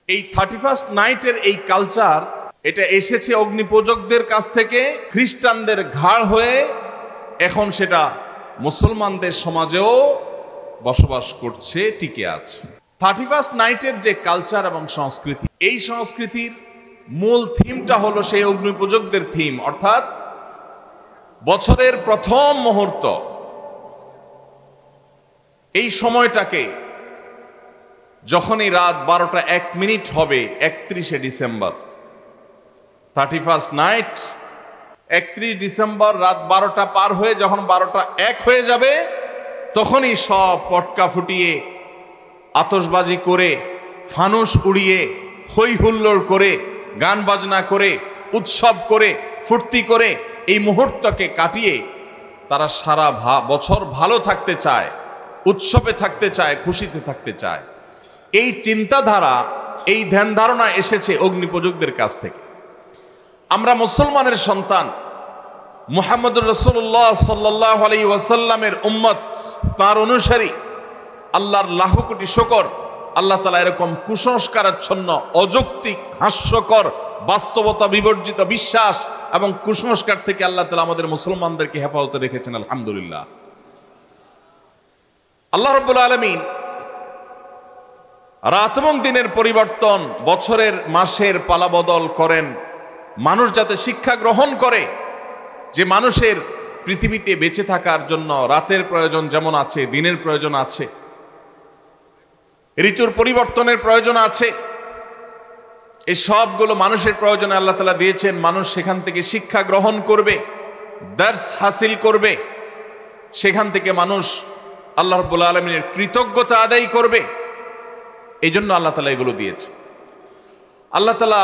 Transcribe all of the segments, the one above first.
এই 31st নাইটের এই culture এটা এসেছে অগ্নিপূজকদের কাছ থেকে, খ্রিস্টানদের ঘাড় হয়ে এখন সেটা মুসলমানদের সমাজেও বসবাস করছে, টিকে আছে। 31st নাইটের যে কালচার এবং সংস্কৃতি, এই সংস্কৃতির মূল থিমটা হলো সেই অগ্নিপূজকদের থিম, অর্থাৎ বছরের প্রথম মুহূর্ত, এই সময়টাকে যখনই রাত 12টা 1 মিনিট হবে 31শে ডিসেম্বর, 31st নাইট, 31 ডিসেম্বর রাত 12টা পার হয়ে যখন 12টা 1 হয়ে যাবে, তখনই সব পটকা ফুটিয়ে, আতশবাজি করে, ফানুস উড়িয়ে, হই হুল্লোড় করে, গান বাজনা করে, উৎসব করে, ফুর্তি করে এই মুহূর্তকে কাটিয়ে তারা সারা বছর ভালো থাকতে চায়, উৎসবে থাকতে চায়, খুশিতে থাকতে চায়। এই চিন্তাধারা, এই ধ্যান ধারণা এসেছে অগ্নিপূজকদের কাছ থেকে। আমরা মুসলমানের সন্তান, মুহাম্মদুর রাসূলুল্লাহ সাল্লাল্লাহু আলাইহি ওয়াসাল্লামের উম্মত, তার অনুসারী। আল্লাহর লাখ কোটি শুকর, আল্লাহ তাআলা এরকম কুসংস্কারাচ্ছন্ন, অযৌক্তিক, হাস্যকর, বাস্তবতা বিবর্জিত বিশ্বাস এবং কুসংস্কার থেকে আল্লাহ তাআলা আমাদের মুসলমানদেরকে হেফাজতে রেখেছেন, আলহামদুলিল্লাহ। আল্লাহ রাব্বুল আলামিন রাত এবং দিনের পরিবর্তন, বছরের মাসের পালাবদল করেন, মানুষ যাতে শিক্ষা গ্রহণ করে যে মানুষের পৃথিবীতে বেঁচে থাকার জন্য রাতের প্রয়োজন যেমন আছে, দিনের প্রয়োজন আছে, ঋতুর পরিবর্তনের প্রয়োজন আছে। এই সবগুলো মানুষের প্রয়োজনে আল্লাহ তাআলা দিয়েছেন। মানুষ সেখান থেকে শিক্ষা গ্রহণ করবে, দার্স হাসিল করবে, সেখান থেকে মানুষ আল্লাহ রাব্বুল আলামিনের কৃতজ্ঞতা আদায় করবে। এই জন্য আল্লাহ তাআলা এগুলো দিয়েছে। আল্লাহ তাআলা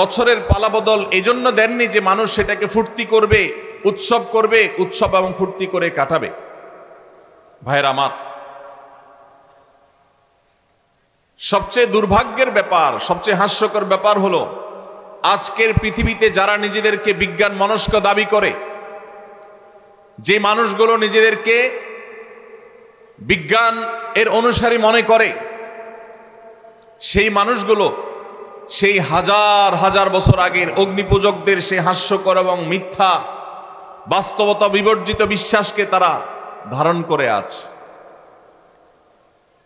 বছরের পালাবদল এই জন্য দেননি যে মানুষ সেটাকে ফুর্তি করবে, উৎসব করবে, উৎসব এবং ফুর্তি করে কাটাবে। ভাইরা আমার, সবচেয়ে দুর্ভাগ্যের ব্যাপার, সবচেয়ে হাস্যকর ব্যাপার হলো আজকের পৃথিবীতে যারা নিজেদেরকে বিজ্ঞান মনস্ক দাবি করে, যে মানুষগুলো নিজেদেরকে বিজ্ঞান এর অনুসারী মনে করে, সেই মানুষগুলো সেই হাজার হাজার বছর আগের অগ্নিপূজকদের সেই হাস্যকর এবং মিথ্যা, বাস্তবতা বিবর্জিত বিশ্বাসকে তারা ধারণ করে আছে।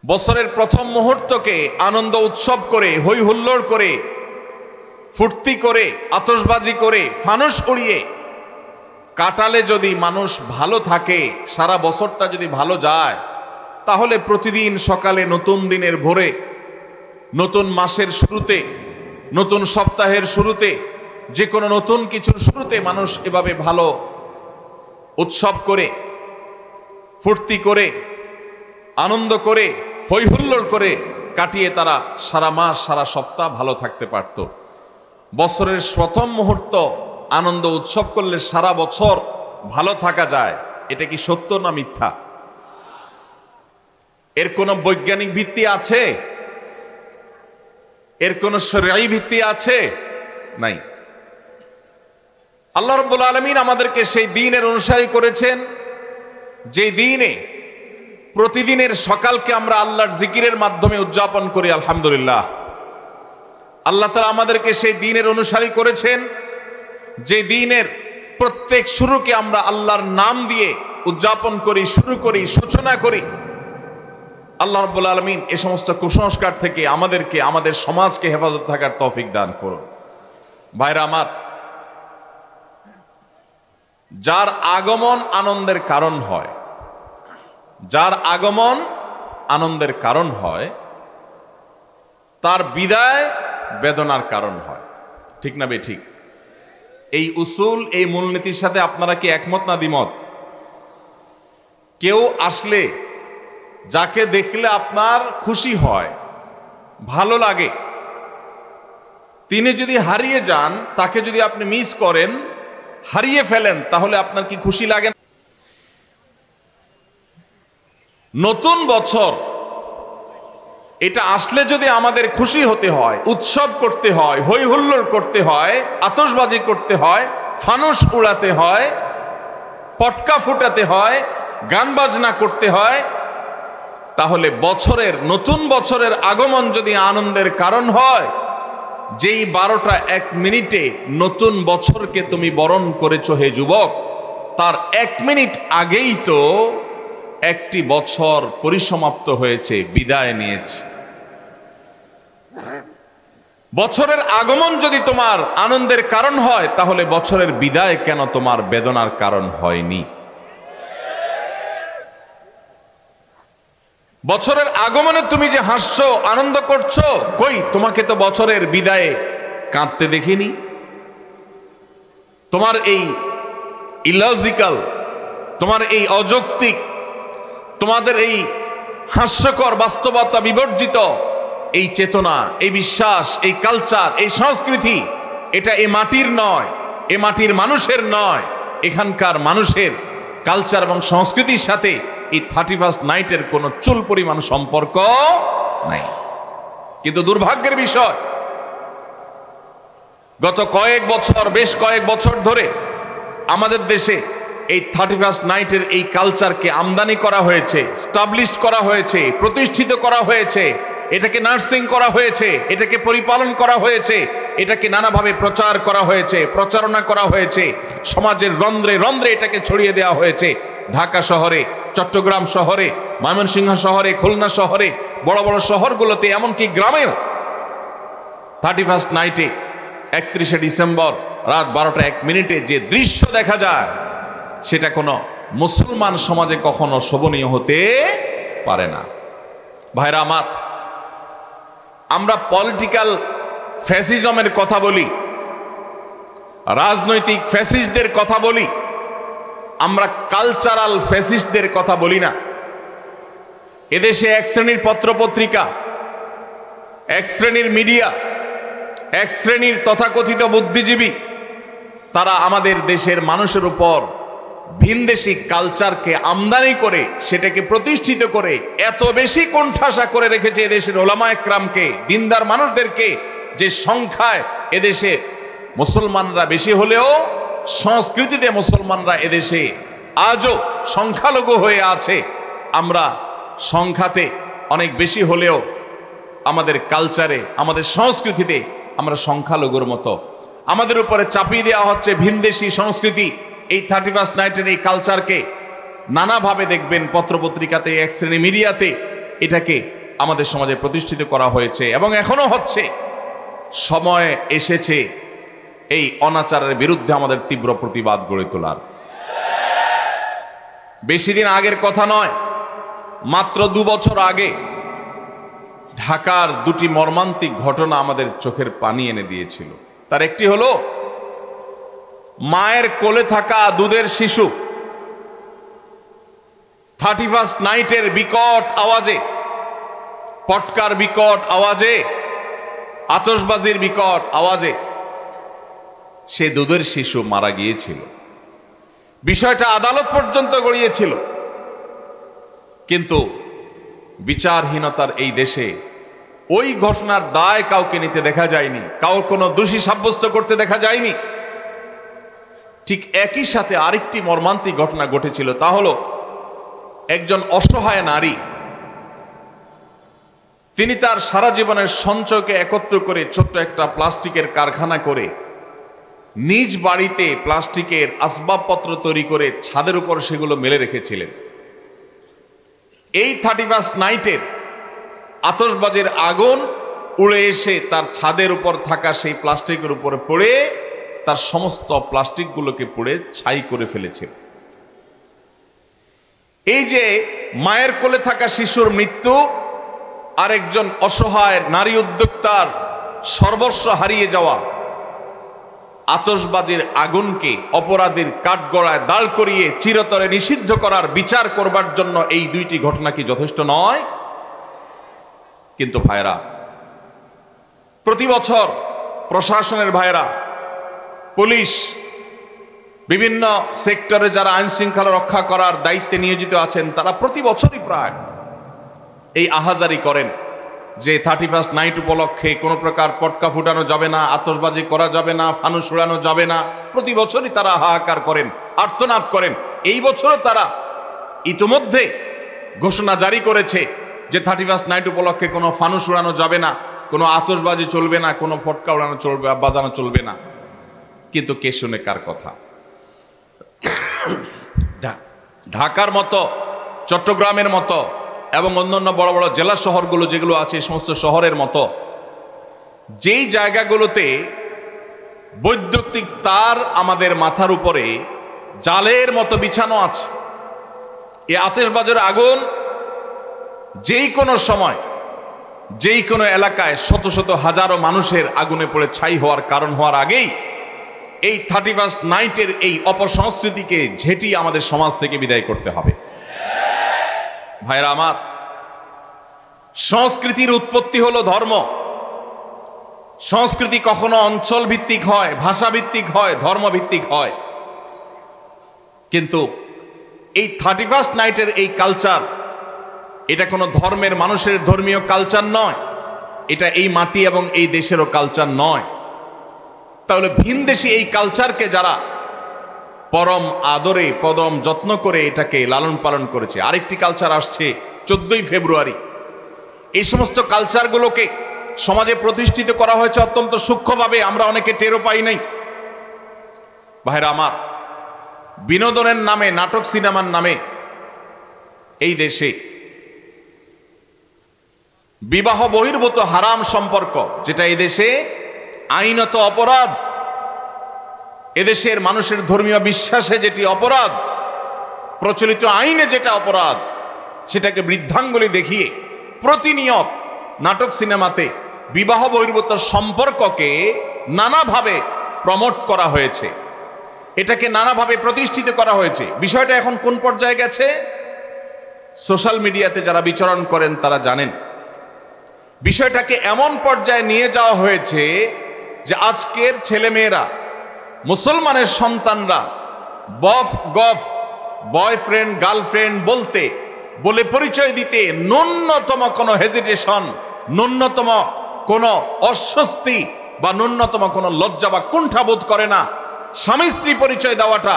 বছরের প্রথম মুহূর্তকে আনন্দ উৎসব করে, হই হুল্লোড় করে, ফুর্তি করে, আতশবাজি করে, ফানুস উড়িয়ে কাটালে যদি মানুষ ভালো থাকে, সারা বছরটা যদি ভালো যায়, তাহলে প্রতিদিন সকালে, নতুন দিনের ভোরে, নতুন মাসের শুরুতে, নতুন সপ্তাহের শুরুতে, যে কোনো নতুন কিছুর শুরুতে মানুষ এভাবে ভালো উৎসব করে, ফুর্তি করে, আনন্দ করে, হই হুল্লোড় করে কাটিয়ে তারা সারা মাস, সারা সপ্তাহ ভালো থাকতে পারত। বছরের প্রথম মুহূর্ত আনন্দ উৎসব করলে সারা বছর ভালো থাকা যায়। এটা কি সত্য না মিথ্যা? এর কোনো বৈজ্ঞানিক ভিত্তি আছে? এর কোনো শরঈ ভিত্তি আছে? নাই। আল্লাহ রাব্বুল আলামিন আমাদেরকে সেই দ্বীনের অনুসারী করেছেন, যে দ্বীনে প্রতিদিনের সকালকে আমরা আল্লাহর জিকিরের মাধ্যমে উদযাপন করি, আলহামদুলিল্লাহ। আল্লাহ তাআলা আমাদেরকে সেই দ্বীনের অনুসারী করেছেন, যে দ্বীনের প্রত্যেক শুরুকে আমরা আল্লাহর নাম দিয়ে উদযাপন করি, শুরু করি, সূচনা করি। আল্লাহ রাব্বুল আলামিন এই সমস্ত কুসংস্কার থেকে আমাদেরকে, আমাদের সমাজকে হেফাজত থাকার তৌফিক দান করুন। ভাইরা আমার, যার আগমন আনন্দের কারণ হয়, যার আগমন আনন্দের কারণ হয়, তার বিদায় বেদনার কারণ হয়। ঠিক না বেঠিক? এই উসুল, এই মূলনীতির সাথে আপনারা কি একমত না দ্বিমত? কেউ আসলে, যাকে দেখলে আপনার খুশি হয়, ভালো লাগে, তিনি যদি হারিয়ে যান, তাকে যদি আপনি মিস করেন, হারিয়ে ফেলেন, তাহলে আপনার কি খুশি লাগে? নতুন বছর এটা আসলে যদি আমাদের খুশি হতে হয়, উৎসব করতে হয়, হই হুল্লোড় করতে হয়, আতশবাজি করতে হয়, ফানুস উড়াতে হয়, পটকা ফুটাতে হয়, গান বাজনা করতে হয়, তাহলে নতুন বছরের আগমন যদি আনন্দের কারণ হয়, যেই 12টা 1 মিনিটে নতুন বছরকে তুমি বরণ করেছো হে যুবক, তার 1 মিনিট আগেই তো একটি বছর পরিসমাপ্ত হয়েছে, বিদায় নিয়েছে। বছরের আগমন যদি তোমার আনন্দের কারণ হয়, তাহলে বছরের বিদায় কেন তোমার বেদনার কারণ হয়নি? বছরের আগমনে তুমি যে হাসছো, আনন্দ করছো, কই তোমাকে তো বছরের বিদায়ে কাঁদতে দেখিনি। তোমার এই ইলজিক্যাল, তোমার এই অযৌক্তিক, তোমাদের এই হাস্যকর বাস্তবতা বিবর্জিত এই চেতনা, এই বিশ্বাস, এই কালচার, এই সংস্কৃতি, এটা এ মাটির নয়, এ মাটির মানুষের নয়। এখানকার মানুষের কালচার এবং সংস্কৃতির সাথে এই 31st নাইটের কোনো চুল পরিমাণ সম্পর্ক নাই। কিন্তু দুর্ভাগ্যের বিষয়, গত বেশ কয়েক বছর ধরে আমাদের দেশে এই 31st নাইটের এই কালচারকে আমদানি করা হয়েছে, স্টাবলিশ করা হয়েছে, প্রতিষ্ঠিত করা হয়েছে, এটাকে নার্সিং করা হয়েছে, এটাকে পরিপালন করা হয়েছে, এটাকে নানাভাবে প্রচার করা হয়েছে, প্রচারণা করা হয়েছে, সমাজের রন্ধ্রে রন্ধ্রে এটাকে ছড়িয়ে দেওয়া হয়েছে। ঢাকা শহরে, চট্টগ্রাম শহরে, ময়মনসিংহ শহরে, খুলনা শহরে, বড় বড় শহরগুলোতে, এমনকি গ্রামেও 31st নাইটে 31শে ডিসেম্বর রাত 12টা 1 মিনিটে যে দৃশ্য দেখা যায়, সেটা কোনো মুসলমান সমাজে কখনো শোভনীয় হতে পারে না। ভাইরা আমার, আমরা পলিটিক্যাল ফ্যাসিজমের কথা বলি, রাজনৈতিক ফ্যাসিস্টদের কথা বলি, আমরা কালচারাল ফ্যাসিস্টদের কথা বলি না। এদেশে এক শ্রেণীর পত্রপত্রিকা, এক শ্রেণীর মিডিয়া, এক শ্রেণীর তথাকথিত বুদ্ধিজীবী, তারা আমাদের দেশের মানুষের উপর ভিনদেশী কালচারকে আমদানি করে, সেটাকে প্রতিষ্ঠিত করে এত বেশি কোণঠাসা করে রেখেছে এদেশের ওলামা একরামকে, দিনদার মানুষদেরকে, যে সংখ্যায় এদেশে মুসলমানরা বেশি হলেও সংস্কৃতিতে মুসলমানরা এদেশে আজও সংখ্যালঘু হয়ে আছে। আমরা সংখ্যাতে অনেক বেশি হলেও আমাদের কালচারে, আমাদের সংস্কৃতিতে আমরা সংখ্যালঘুর মতো। আমাদের উপরে চাপিয়ে দেওয়া হচ্ছে ভিনদেশী সংস্কৃতি। এই 31st নাইটের এই কালচারকে নানাভাবে দেখবেন পত্রপত্রিকাতে, এক শ্রেণী মিডিয়াতে এটাকে আমাদের সমাজে প্রতিষ্ঠিত করা হয়েছে এবং এখনো হচ্ছে। সময় এসেছে এই অনাচারের বিরুদ্ধে আমাদের তীব্র প্রতিবাদ গড়ে তোলার। বেশি দিন আগের কথা নয়, মাত্র 2 বছর আগে ঢাকার 2টি মর্মান্তিক ঘটনা আমাদের চোখের পানি এনে দিয়েছিল। তার একটি হলো মায়ের কোলে থাকা দুধের শিশু 31st নাইটের বিকট আওয়াজে, পটকার বিকট আওয়াজে, আতশবাজির বিকট আওয়াজে সে দুধের শিশু মারা গিয়েছিল। বিষয়টা আদালত পর্যন্ত গড়িয়েছিল, কিন্তু বিচারহীনতার এই দেশে ওই ঘটনার দায় কাউকে নিতে দেখা যায়নি, কাউর কোনো দোষী সাব্যস্ত করতে দেখা যায়নি। ঠিক একই সাথে আরেকটি মর্মান্তিক ঘটনা ঘটেছিল, তা হলো একজন অসহায় নারী, তিনি তার সারা জীবনের সঞ্চয়কে একত্র করে ছোট্ট একটা প্লাস্টিকের কারখানা করে নিজ বাড়িতে প্লাস্টিকের আসবাবপত্র তৈরি করে ছাদের উপর সেগুলো মেলে রেখেছিলেন। এই 31st নাইটের আতশবাজির আগুন উড়ে এসে তার ছাদের উপর থাকা সেই প্লাস্টিকের উপরে পড়ে তার সমস্ত প্লাস্টিকগুলোকে পুড়ে ছাই করে ফেলেছে। এই যে মায়ের কোলে থাকা শিশুর মৃত্যু, আরেকজন অসহায় নারী উদ্যোক্তার সর্বস্ব হারিয়ে যাওয়া, আতশবাজির আগুনকে অপরাধীর কাঠগড়ায় দাঁড় করিয়ে চিরতরে নিষিদ্ধ করার বিচার করবার জন্য এই 2টি ঘটনা কি যথেষ্ট নয়? কিন্তু ভাইরা, প্রতি বছর প্রশাসনের ভাইরা, পুলিশ, বিভিন্ন সেক্টরে যারা আইন শৃঙ্খলা রক্ষা করার দায়িত্বে নিয়োজিত আছেন, তারা প্রতি বছরই প্রায় এই আহাজারি করেন যে 31st নাইট উপলক্ষে কোনো প্রকার পটকা ফুটানো যাবে না, আতশবাজি করা যাবে না, ফানুস উড়ানো যাবে না। প্রতি বছরই তারা হাহাকার করেন, আর্তনাদ করেন। এই বছরও তারা ইতিমধ্যে ঘোষণা জারি করেছে যে 31st নাইট উপলক্ষে কোনো ফানুস উড়ানো যাবে না, কোনো আতশবাজি চলবে না, কোনো ফটকা উড়ানো চলবে, বাজানো চলবে না। কিন্তু কে শুনে কার কথা? ঢাকার মতো, চট্টগ্রামের মতো এবং অন্যান্য বড় বড় জেলা শহরগুলো যেগুলো আছে, এই সমস্ত শহরের মতো যেই জায়গাগুলোতে বৈদ্যুতিক তার আমাদের মাথার উপরে জালের মতো বিছানো আছে, এই আতশবাজির আগুন যেই কোনো সময় যেই কোনো এলাকায় শত শত হাজারো মানুষের আগুনে পড়ে ছাই হওয়ার কারণ হওয়ার আগেই এই 31st নাইটের এই অপসংস্কৃতিকে ঝেঁটিয়ে আমাদের সমাজ থেকে বিদায় করতে হবে। ভাইরা আমার, সংস্কৃতির উৎপত্তি হলো ধর্ম। সংস্কৃতি কখনো অঞ্চল ভিত্তিক হয়, ভাষা ভিত্তিক হয়, ধর্ম ভিত্তিক হয়, কিন্তু এই 31st নাইটের এই কালচার, এটা কোনো ধর্মের মানুষের ধর্মীয় কালচার নয়, এটা এই মাটি এবং এই দেশেরও কালচার নয়। তাহলে ভিনদেশী এই কালচারকে যারা পরম আদরে পদম যত্ন করে এটাকে লালন পালন করেছে, আরেকটি কালচার আসছে 14ই ফেব্রুয়ারি, এই সমস্ত কালচারগুলোকে সমাজে প্রতিষ্ঠিত করা হয়েছে অত্যন্ত সূক্ষ্মভাবে, আমরা অনেকে টেরও পাই নাই। ভাইরা আমার, বিনোদনের নামে, নাটক সিনেমার নামে এই দেশে বিবাহ বহির্ভূত হারাম সম্পর্ক, যেটা এই দেশে আইনত অপরাধ, এদেশের মানুষের ধর্মীয় বিশ্বাসে যেটি অপরাধ, প্রচলিত আইনে যেটা অপরাধ, সেটাকে বৃদ্ধাঙ্গুলি দেখিয়ে প্রতিনিয়ত নাটক সিনেমাতে বিবাহ বহির্ভূত সম্পর্ককে নানাভাবে প্রমোট করা হয়েছে, এটাকে নানাভাবে প্রতিষ্ঠিত করা হয়েছে। বিষয়টা এখন কোন পর্যায়ে গেছে? সোশ্যাল মিডিয়াতে যারা বিচরণ করেন তারা জানেন। বিষয়টাকে এমন পর্যায়ে নিয়ে যাওয়া হয়েছে যে আজকের ছেলেমেয়েরা, মুসলমানের সন্তানরা বফ গফ, বয়ফ্রেন্ড গার্লফ্রেন্ড বলে পরিচয় দিতে ন্যূনতম কোনো হেজিটেশন, ন্যূনতম কোনো অস্বস্তি বা ন্যূনতম কোনো লজ্জা বা কুণ্ঠাবোধ করে না। স্বামী স্ত্রী পরিচয় দেওয়াটা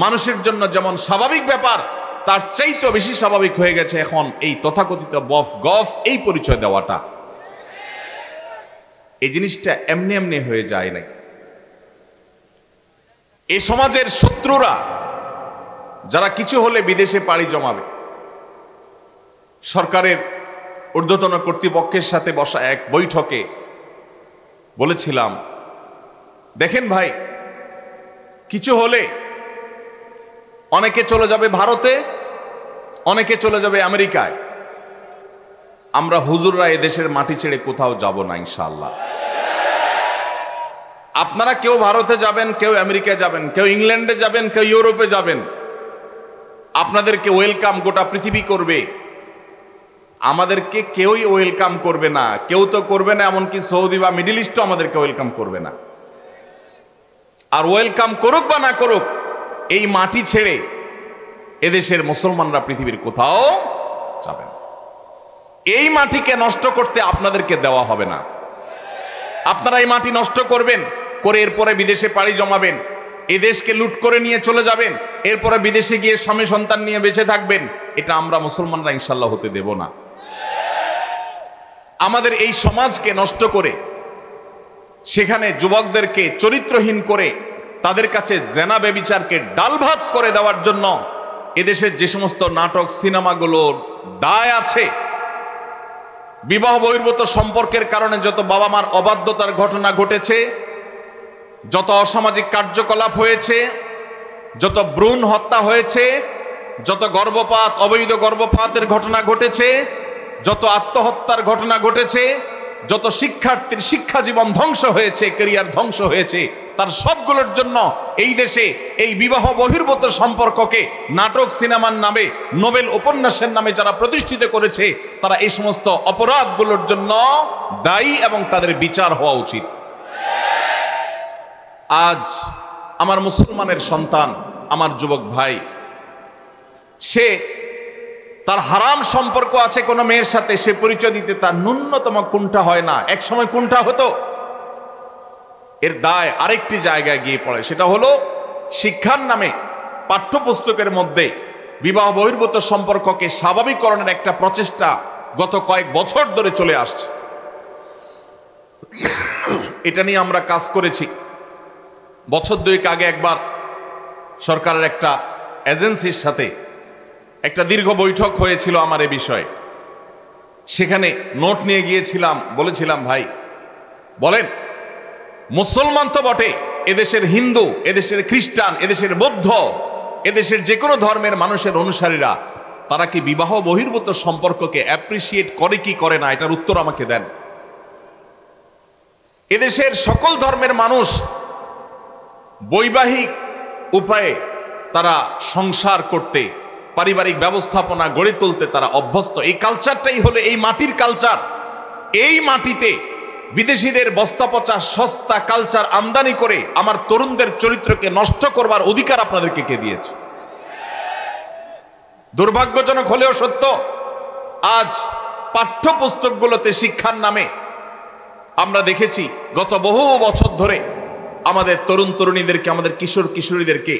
মানুষের জন্য যেমন স্বাভাবিক ব্যাপার, তার চাইতেও বেশি স্বাভাবিক হয়ে গেছে এখন এই তথাকথিত বফ গফ এই পরিচয় দেওয়াটা। এই জিনিসটা এমনি এমনি হয়ে যায় নাই। এই সমাজের শত্রুরা যারা কিছু হলে বিদেশে পাড়ি জমাবে, সরকারের ঊর্ধ্বতন কর্তৃপক্ষের সাথে বসা এক বৈঠকে বলেছিলাম, দেখেন ভাই, কিছু হলে অনেকে চলে যাবে ভারতে, অনেকে চলে যাবে আমেরিকায়, আমরা হুজুররা এদেশের মাটি ছেড়ে কোথাও যাব না ইনশাআল্লাহ। আপনারা কেউ ভারতে যাবেন, কেউ আমেরিকায় যাবেন, কেউ ইংল্যান্ডে যাবেন, কেউ ইউরোপে যাবেন, আপনাদেরকে ওয়েলকাম গোটা পৃথিবী করবে, আমাদেরকে কেউই ওয়েলকাম করবে না। কেউ তো করবে না, এমনকি সৌদি বা মিডল ইস্টও আমাদেরকে ওয়েলকাম করবে না। আর ওয়েলকাম করুক বা না করুক, এই মাটি ছেড়ে এদেশের মুসলমানরা পৃথিবীর কোথাও যাবে না। এই মাটিকে নষ্ট করতে আপনাদেরকে দেওয়া হবে না। আপনারা এই মাটি নষ্ট করবেন, করে এরপরে বিদেশে পাড়ি জমাবেন, এই দেশকে লুট করে নিয়ে চলে যাবেন, এরপরে বিদেশে গিয়ে স্বামী সন্তান নিয়ে বেঁচে থাকবেন। এটা আমরা মুসলমানরা ইনশাল্লাহ হতে দেব না। আমাদের এই সমাজকে নষ্ট করে সেখানে যুবকদেরকে চরিত্রহীন করে তাদের কাছে জেনা বেবিচারকে ডালভাত করে দেওয়ার জন্য এদেশের যে সমস্ত নাটক সিনেমাগুলোর দায় আছে, বিবাহ বহির্ভূত সম্পর্কের কারণে যত বাবা মার অবাধ্যতার ঘটনা ঘটেছে, যত অসামাজিক কার্যকলাপ হয়েছে, যত ভ্রূণ হত্যা হয়েছে, যত গর্ভপাত, অবৈধ গর্ভপাতের ঘটনা ঘটেছে, যত আত্মহত্যার ঘটনা ঘটেছে, যত শিক্ষার্থীর শিক্ষা জীবন ধ্বংস হয়েছে, ক্যারিয়ার ধ্বংস হয়েছে, তার সবগুলোর জন্য এই দেশে এই বিবাহ বহির্ভূত সম্পর্ককে নাটক সিনেমার নামে, নোবেল উপন্যাসের নামে যারা প্রতিষ্ঠিত করেছে, তারা এই সমস্ত অপরাধগুলোর জন্য দায়ী এবং তাদের বিচার হওয়া উচিত। আজ আমার মুসলমানের সন্তান, আমার যুবক ভাই, সে তার হারাম সম্পর্ক আছে কোনো মেয়ের সাথে, সে পরিচয় দিতে তার ন্যূনতম কুণ্ঠা হয় না। এক সময় কুণ্ঠা হতো, এর দায় আরেকটি জায়গায় গিয়ে পড়ে, সেটা হলো শিক্ষার নামে পাঠ্যপুস্তকের মধ্যে বিবাহ বহির্ভূত সম্পর্ককে স্বাভাবিকরণের একটা প্রচেষ্টা গত কয়েক বছর ধরে চলে আসছে। এটা নিয়ে আমরা কাজ করেছি। বছর দুয়েক আগে একবার সরকারের একটা এজেন্সির সাথে একটা দীর্ঘ বৈঠক হয়েছিল আমার এ বিষয়ে। সেখানে নোট নিয়ে গিয়েছিলাম, বলেছিলাম ভাই বলেন, মুসলমান তো বটে, এদেশের হিন্দু, এদেশের খ্রিস্টান, এদেশের বৌদ্ধ, এদেশের যে কোনো ধর্মের মানুষের অনুসারীরা তারা কি বিবাহ বহির্ভূত সম্পর্ককে অ্যাপ্রিসিয়েট করে কি করে না, এটার উত্তর আমাকে দেন। এদেশের সকল ধর্মের মানুষ বৈবাহিক উপায়ে তারা সংসার করতে, পারিবারিক ব্যবস্থাপনা গড়ে তুলতে তারা অভ্যস্ত। এই কালচারটাই হলো এই মাটির কালচার। এই মাটিতে বিদেশিদের বস্তাপচা সস্তা কালচার আমদানি করে আমার তরুণদের চরিত্রকে নষ্ট করবার অধিকার আপনাদেরকে কে দিয়েছে? দুর্ভাগ্যজনক হলেও সত্য, আজ পাঠ্যপুস্তকগুলোতে শিক্ষার নামে আমরা দেখেছি গত বহু বছর ধরে আমাদের তরুণ তরুণীদেরকে, আমাদের কিশোর কিশোরীদেরকে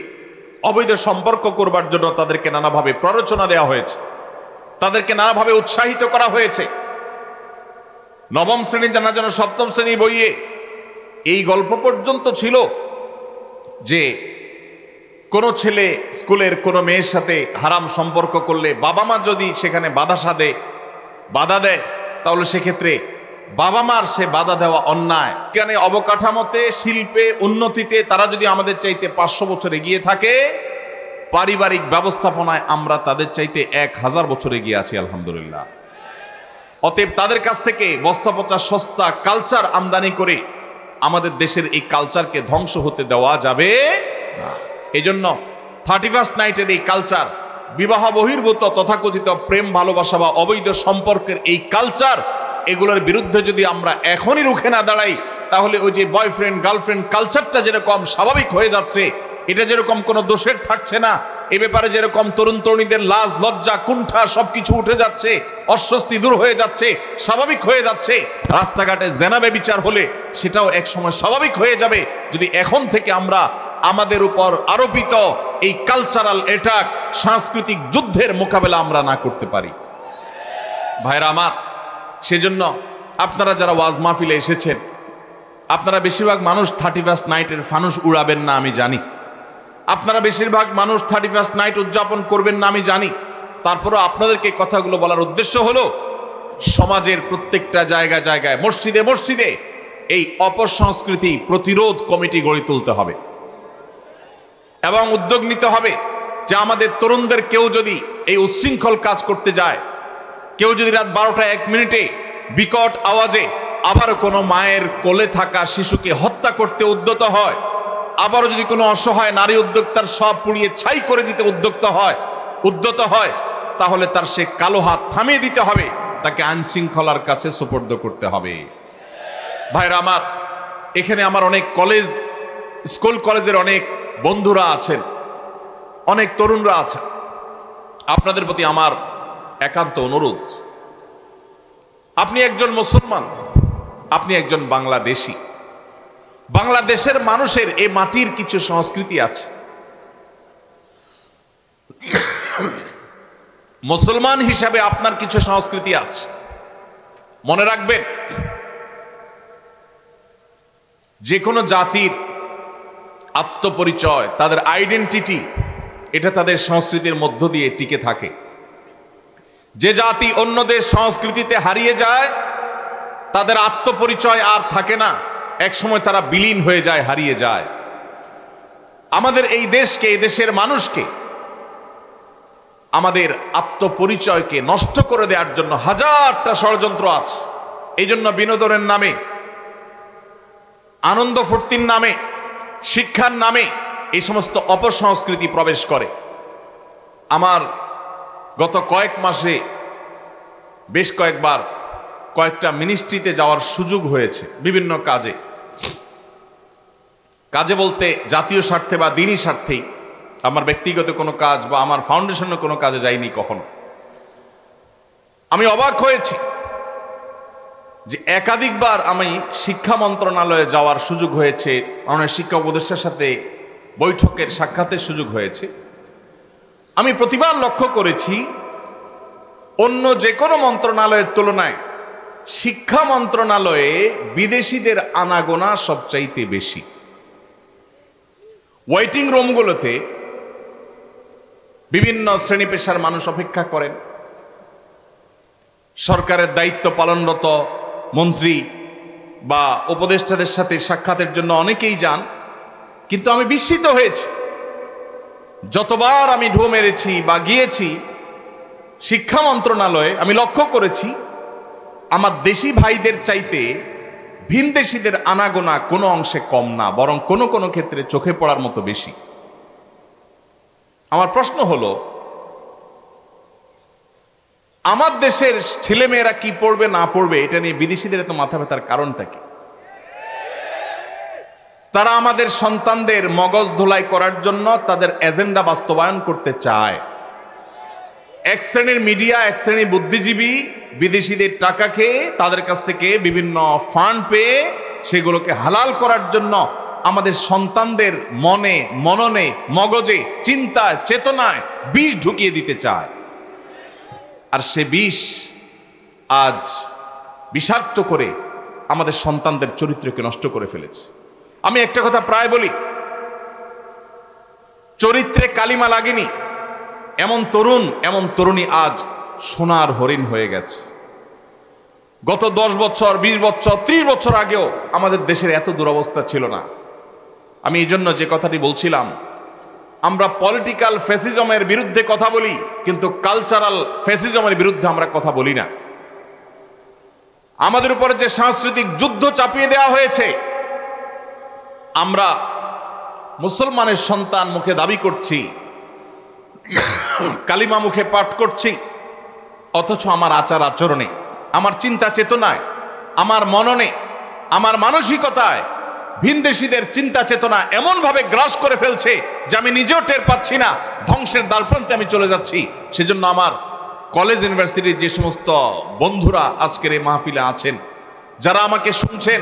অবৈধ সম্পর্ক করবার জন্য তাদেরকে নানাভাবে প্ররোচনা দেওয়া হয়েছে, তাদেরকে নানাভাবে উৎসাহিত করা হয়েছে। নবম শ্রেণী জানা যেন সপ্তম শ্রেণী বইয়ে এই গল্প পর্যন্ত ছিল যে কোনো ছেলে স্কুলের কোনো মেয়ের সাথে হারাম সম্পর্ক করলে বাবা মা যদি সেখানে বাধা দেয় তাহলে সেক্ষেত্রে বাবা মার সে বাধা দেওয়া অন্যায়। কেন অবকাঠামোতে, শিল্পে, উন্নতিতে তারা যদি আমাদের চাইতে 500 বছর এগিয়ে থাকে, পারিবারিক ব্যবস্থাপনায় আমরা তাদের চাইতে 1000 বছর এগিয়ে আছি আলহামদুলিল্লাহ। অতএব তাদের কাছ থেকে বস্তাপচা সস্তা কালচার আমদানি করে আমাদের দেশের এই কালচারকে ধ্বংস হতে দেওয়া যাবে না। এই জন্য 31st নাইটের এই কালচার, বিবাহ বহির্ভূত তথাকথিত প্রেম ভালোবাসা বা অবৈধ সম্পর্কের এই কালচার, এগুলোর বিরুদ্ধে যদি আমরা এখনই রুখে না দাঁড়াই তাহলে ওই যে বয়ফ্রেন্ড গার্লফ্রেন্ড কালচারটা যেরকম স্বাভাবিক হয়ে যাচ্ছে, এটা যেরকম কোনো দোষের থাকছে না, এ ব্যাপারে যেরকম তরুণ তরুণীদের লাজ লজ্জা কুণ্ঠা সবকিছু উঠে যাচ্ছে, অস্বস্তি দূর হয়ে যাচ্ছে, স্বাভাবিক হয়ে যাচ্ছে, রাস্তাঘাটে জেনা ব্যভিচার হলে সেটাও এক সময় স্বাভাবিক হয়ে যাবে যদি এখন থেকে আমরা আমাদের উপর আরোপিত এই কালচারাল অ্যাটাক, সাংস্কৃতিক যুদ্ধের মোকাবেলা আমরা না করতে পারি। ভাইরা আমার, সেজন্য আপনারা যারা ওয়াজ মাহফিলে এসেছেন, আপনারা বেশিরভাগ মানুষ 31st নাইটের ফানুস উড়াবেন না আমি জানি, আপনারা বেশিরভাগ মানুষ 31st নাইট উদযাপন করবেন না আমি জানি। তারপরও আপনাদেরকে কথাগুলো বলার উদ্দেশ্য হলো সমাজের প্রত্যেকটা জায়গায় জায়গায়, মসজিদে মসজিদে এই অপসংস্কৃতি প্রতিরোধ কমিটি গড়ে তুলতে হবে এবং উদ্যোগ নিতে হবে যে আমাদের তরুণদের কেউ যদি এই উচ্ছৃঙ্খল কাজ করতে যায়, কেউ যদি রাত 12টা 1 মিনিটে বিকট আওয়াজে আবার কোনো মায়ের কোলে থাকা শিশুকে হত্যা করতে উদ্যত হয়, আবারও যদি কোনো অসহায় নারী উদ্যোক্তার সব পুড়িয়ে ছাই করে দিতে উদ্যত হয়, তাহলে তার সে কালো হাত থামিয়ে দিতে হবে, তাকে আইন শৃঙ্খলার কাছে সুপর্দ করতে হবে। ভাইরা আমার, এখানে আমার অনেক স্কুল কলেজের অনেক বন্ধুরা আছেন, অনেক তরুণরা আছেন। আপনাদের প্রতি আমার একান্ত অনুরোধ, আপনি একজন মুসলমান, আপনি একজন বাংলাদেশী, বাংলাদেশের মানুষের এই মাটির কিছু সংস্কৃতি আছে। মুসলমান হিসাবে আপনার কিছু সংস্কৃতি আছে। মনে রাখবেন, যে কোনো জাতির আত্মপরিচয়, তাদের আইডেন্টিটি, এটা তাদের সংস্কৃতির মধ্য দিয়ে টিকে থাকে। যে জাতি অন্যদের সংস্কৃতিতে হারিয়ে যায়, তাদের আত্মপরিচয় আর থাকে না, একসময় তারা বিলীন হয়ে যায়, হারিয়ে যায়। আমাদের এই দেশকে, এই দেশের মানুষকে, আমাদের আত্মপরিচয়কে নষ্ট করে দেওয়ার জন্য হাজারটা ষড়যন্ত্র আছে। এই জন্য বিনোদনের নামে, আনন্দ ফুর্তির নামে, শিক্ষার নামে এই সমস্ত অপসংস্কৃতি প্রবেশ করে। আমার গত কয়েক মাসে বেশ কয়েকবার কয়েকটা মিনিস্ট্রিতে যাওয়ার সুযোগ হয়েছে বিভিন্ন কাজে বলতে জাতীয় স্বার্থে বা দিনী স্বার্থেই, আমার ব্যক্তিগত কোনো কাজ বা আমার ফাউন্ডেশনের কোনো কাজে যাইনি কখনো। আমি অবাক হয়েছি যে একাধিকবার আমি শিক্ষা মন্ত্রণালয়ে যাওয়ার সুযোগ হয়েছে, অনেক শিক্ষা উপদেষ্টার সাথে বৈঠকের সাক্ষাতের সুযোগ হয়েছে। আমি প্রতিবার লক্ষ্য করেছি অন্য যে কোনো মন্ত্রণালয়ের তুলনায় শিক্ষা মন্ত্রণালয়ে বিদেশিদের আনাগোনা সবচাইতে বেশি। ওয়েটিং রুমগুলোতে বিভিন্ন শ্রেণী পেশার মানুষ অপেক্ষা করেন। সরকারের দায়িত্ব পালনরত মন্ত্রী বা উপদেষ্টাদের সাথে সাক্ষাতের জন্য অনেকেই যান, কিন্তু আমি বিস্মিত হয়েছি। যতবার আমি ঢু মেরেছি বা গিয়েছি শিক্ষা মন্ত্রণালয়ে, আমি লক্ষ্য করেছি আমার দেশি ভাইদের চাইতে ভিনদেশিদের আনাগোনা কোনো অংশে কম না, বরং কোনো কোনো ক্ষেত্রে চোখে পড়ার মতো বেশি। আমার প্রশ্ন হলো, আমার দেশের ছেলেমেয়েরা কি পড়বে না পড়বে এটা নিয়ে বিদেশিদের এত মাথা ব্যথার কারণটা কি? তারা আমাদের সন্তানদের মগজ ধোলাই করার জন্য তাদের এজেন্ডা বাস্তবায়ন করতে চায়। এক শ্রেণীর মিডিয়া, এক শ্রেণীর বুদ্ধিজীবী বিদেশিদের টাকা খেয়ে তাদের কাছ থেকে বিভিন্ন ফান্ড পেয়ে সেগুলোকে হালাল করার জন্য আমাদের সন্তানদের মনে, মননে, মগজে, চিন্তায়, চেতনায় বিষ ঢুকিয়ে দিতে চায়। আর সে বিষ আজ বিষাক্ত করে আমাদের সন্তানদের চরিত্রকে নষ্ট করে ফেলেছে। আমি একটা কথা প্রায় বলি, চরিত্রে কালিমা লাগেনি এমন তরুণ, এমন তরুণী আজ সোনার হরিণ হয়ে গেছে। গত 10 বছর, 20 বছর, 30 বছর আগেও আমাদের দেশের এত দুরবস্থা ছিল না। আমি এই জন্য যে কথাটি বলছিলাম, আমরা পলিটিক্যাল ফ্যাসিজমের বিরুদ্ধে কথা বলি, কিন্তু কালচারাল ফ্যাসিজমের বিরুদ্ধে আমরা কথা বলি না। আমাদের উপরে যে সাংস্কৃতিক যুদ্ধ চাপিয়ে দেওয়া হয়েছে, আমরা মুসলমানের সন্তান মুখে দাবি করছি, কালিমা মুখে পাঠ করছি, অথচ আমার আচার আচরণে, আমার চিন্তা চেতনায়, আমার মননে, আমার মানসিকতায় ভিনদেশীদের চিন্তা চেতনা এমন ভাবে গ্রাস করে ফেলছে যে আমি নিজেও টের পাচ্ছি না, ধ্বংসের দ্বারপ্রান্তে আমি চলে যাচ্ছি। সেজন্য আমার কলেজ ইউনিভার্সিটির যে সমস্ত বন্ধুরা আজকের এই মাহফিলে আছেন, যারা আমাকে শুনছেন,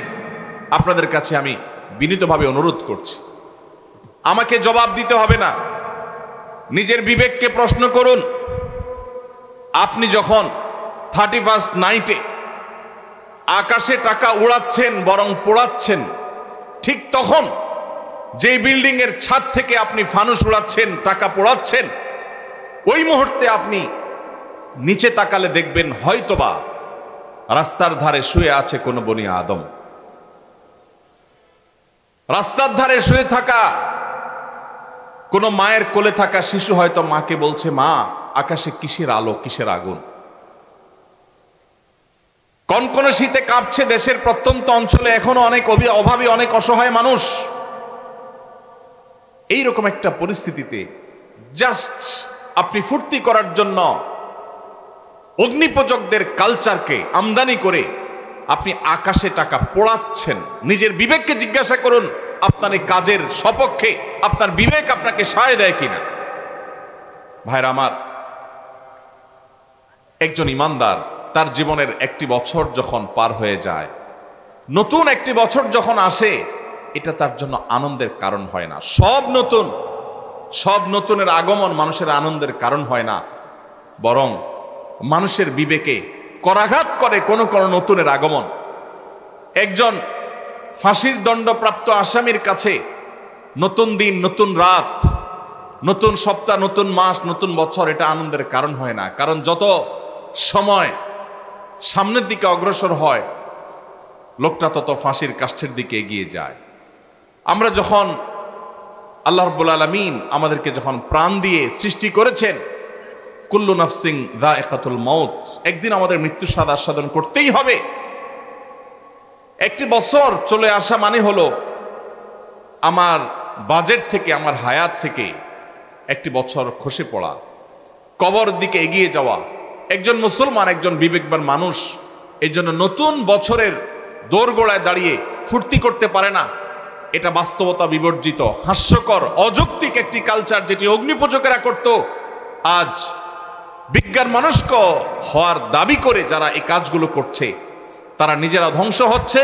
আপনাদের কাছে আমি বিনীতভাবে অনুরোধ করছি, আমাকে জবাব দিতে হবে না, নিজের বিবেককে প্রশ্ন করুন। আপনি যখন 31st নাইটে আকাশে টাকা উড়াচ্ছেন বরং পোড়াচ্ছেন, ঠিক তখন যে বিল্ডিং এর ছাদ থেকে আপনি ফানুস উড়াচ্ছেন, টাকা পোড়াচ্ছেন, ওই মুহূর্তে আপনি নিচে তাকালে দেখবেন হয়তোবা রাস্তার ধারে শুয়ে আছে কোনো বনি আদম। রাস্তার ধারে শুয়ে থাকা কোনো মায়ের কোলে থাকা শিশু হয়তো মাকে বলছে, মা আকাশে কিসের আলো, কিসের আগুন। কনকনে শীতে কাঁপছে দেশের প্রত্যন্ত অঞ্চলে এখনো অনেক অভাবী, অনেক অসহায় মানুষ। এইরকম একটা পরিস্থিতিতে জাস্ট আপনি ফুর্তি করার জন্য অগ্নিপূজকদের কালচারকে আমদানি করে আপনি আকাশে টাকা পোড়াচ্ছেন। নিজের বিবেককে জিজ্ঞাসা করুন, আপনার এই কাজের সপক্ষে আপনার বিবেক আপনাকে সায় দেয় কিনা। ভাইরা আমার, একজন ইমানদার তার জীবনের একটি বছর যখন পার হয়ে যায়, নতুন একটি বছর যখন আসে, এটা তার জন্য আনন্দের কারণ হয় না। সব নতুনের আগমন মানুষের আনন্দের কারণ হয় না, বরং মানুষের বিবেকে করাঘাত করে কোন কোন নতুনের আগমন। একজন ফাঁসির দণ্ডপ্রাপ্ত আসামির কাছে নতুন দিন, নতুন রাত, নতুন সপ্তাহ, নতুন মাস, নতুন বছর এটা আনন্দের কারণ হয় না। কারণ যত সময় সামনের দিকে অগ্রসর হয়, লোকটা তত ফাঁসির কাষ্ঠের দিকে এগিয়ে যায়। আমরা যখন আল্লাহ রাব্বুল আলামিন আমাদেরকে যখন প্রাণ দিয়ে সৃষ্টি করেছেন, কুল্লু নাফসিন যায়কাতুল মাউত, একদিন আমাদের মৃত্যুর স্বাদ আস্বাদন করতেই হবে। একটি বছর চলে আসা মানে হলো আমার বাজেট থেকে, আমার হায়াত থেকে একটি বছর খসে পড়া, কবর দিকে এগিয়ে যাওয়া। একজন মুসলমান, একজন বিবেকবান মানুষ এই জন্য নতুন বছরের দোরগোড়ায় দাঁড়িয়ে ফুর্তি করতে পারে না। এটা বাস্তবতা বিবর্জিত, হাস্যকর, অযৌক্তিক একটি কালচার যেটি অগ্নিপূজকেরা করত। আজ বিজ্ঞান মনস্ক হওয়ার দাবি করে যারা এই কাজগুলো করছে, তারা নিজেরা ধ্বংস হচ্ছে,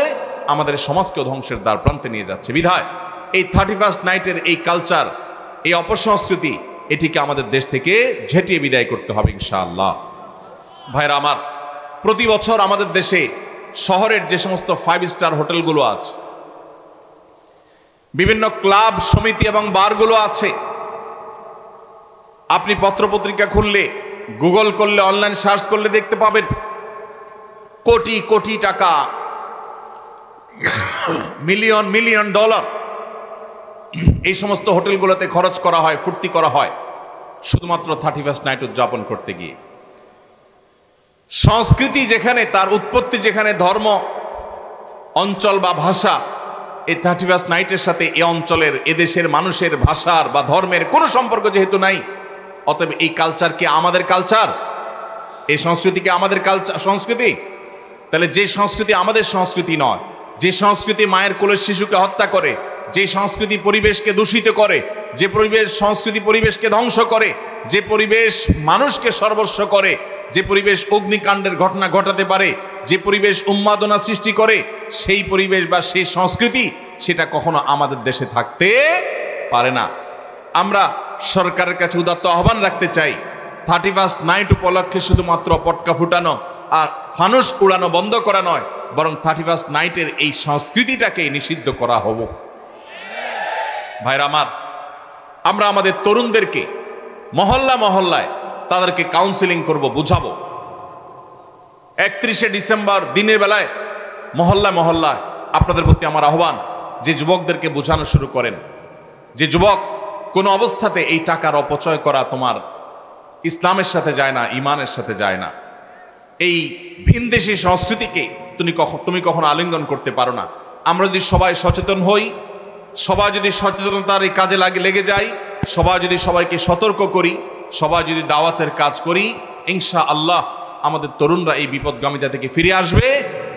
আমাদের সমাজকেও ধ্বংসের দ্বার প্রান্তে নিয়ে যাচ্ছে। বিধায় এই 31st নাইটের এই কালচার, এই অপসংস্কৃতি, এটিকে আমাদের দেশ থেকে ঝেঁটিয়ে বিদায় করতে হবে ইনশাআল্লাহ। ভাইরা আমার, প্রতি বছর আমাদের দেশে শহরের যে সমস্ত 5 স্টার হোটেলগুলো আছে, বিভিন্ন ক্লাব সমিতি এবং বারগুলো আছে, আপনি পত্রপত্রিকা খুললে, গুগল করলে, অনলাইন সার্চ করলে দেখতে পাবেন কোটি কোটি টাকা, মিলিয়ন মিলিয়ন ডলার এই সমস্ত হোটেলগুলোতে খরচ করা হয়, ফুর্তি করা হয় শুধুমাত্র 31st নাইট উদযাপন করতে গিয়ে। সংস্কৃতি যেখানে, তার উৎপত্তি যেখানে, ধর্ম, অঞ্চল বা ভাষা, এই 31st নাইটের সাথে এ অঞ্চলের, এদেশের মানুষের ভাষার বা ধর্মের কোনো সম্পর্ক যেহেতু নাই, অতএব এই কালচার কি আমাদের কালচার? এই সংস্কৃতি কি আমাদের কালচার, সংস্কৃতি? তাহলে যে সংস্কৃতি আমাদের সংস্কৃতি নয়, যে সংস্কৃতি মায়ের কোলের শিশুকে হত্যা করে, যে সংস্কৃতি পরিবেশকে দূষিত করে, যে সংস্কৃতি পরিবেশকে ধ্বংস করে, যে পরিবেশ মানুষকে সর্বস্ব করে, যে পরিবেশ অগ্নিকাণ্ডের ঘটনা ঘটাতে পারে, যে পরিবেশ উন্মাদনা সৃষ্টি করে, সেই পরিবেশ বা সেই সংস্কৃতি সেটা কখনো আমাদের দেশে থাকতে পারে না। আমরা সরকারের কাছে উদাত্ত আহ্বান রাখতে চাই, 31st নাইট উপলক্ষে শুধুমাত্র পটকা ফুটানো আর ফানুস উড়ানো বন্ধ করা নয়, বরং 31st নাইটের এই সংস্কৃতিটাকে নিষিদ্ধ করা হবে। ভাইরা আমার, আমরা আমাদের তরুণদেরকে মহল্লা মহল্লায় তাদেরকে কাউন্সিলিং করব, বুঝাবো। 31শে ডিসেম্বর দিনের বেলায় মহল্লায় মহল্লায় আপনাদের প্রতি আমার আহ্বান, যে যুবকদেরকে বোঝানো শুরু করেন যে যুবক, কোনো অবস্থাতে এই টাকার অপচয় করা তোমার ইসলামের সাথে যায় না, ইমানের সাথে যায় না। এই ভিনদেশী সংস্কৃতিকে তুমি কখনো আলিঙ্গন করতে পারো না। আমরা যদি সবাই সচেতন হই, সবাই যদি সচেতনতার এই কাজে লেগে যাই, সবাই যদি সবাইকে সতর্ক করি, সবাই যদি দাওয়াতের কাজ করি, ইনশাআল্লাহ আমাদের তরুণরা এই বিপদগামিতা থেকে ফিরে আসবে।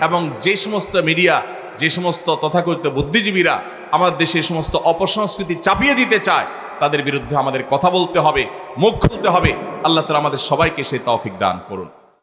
এবং যে সমস্ত মিডিয়া, যে সমস্ত তথাকথিত বুদ্ধিজীবীরা আমাদের দেশে সমস্ত অপসংস্কৃতি চাপিয়ে দিতে চায়, তাদের বিরুদ্ধে আমাদের কথা বলতে হবে, মুখ খুলতে হবে। আল্লাহ তাআলা আমাদের সবাইকে সেই তৌফিক দান করুন।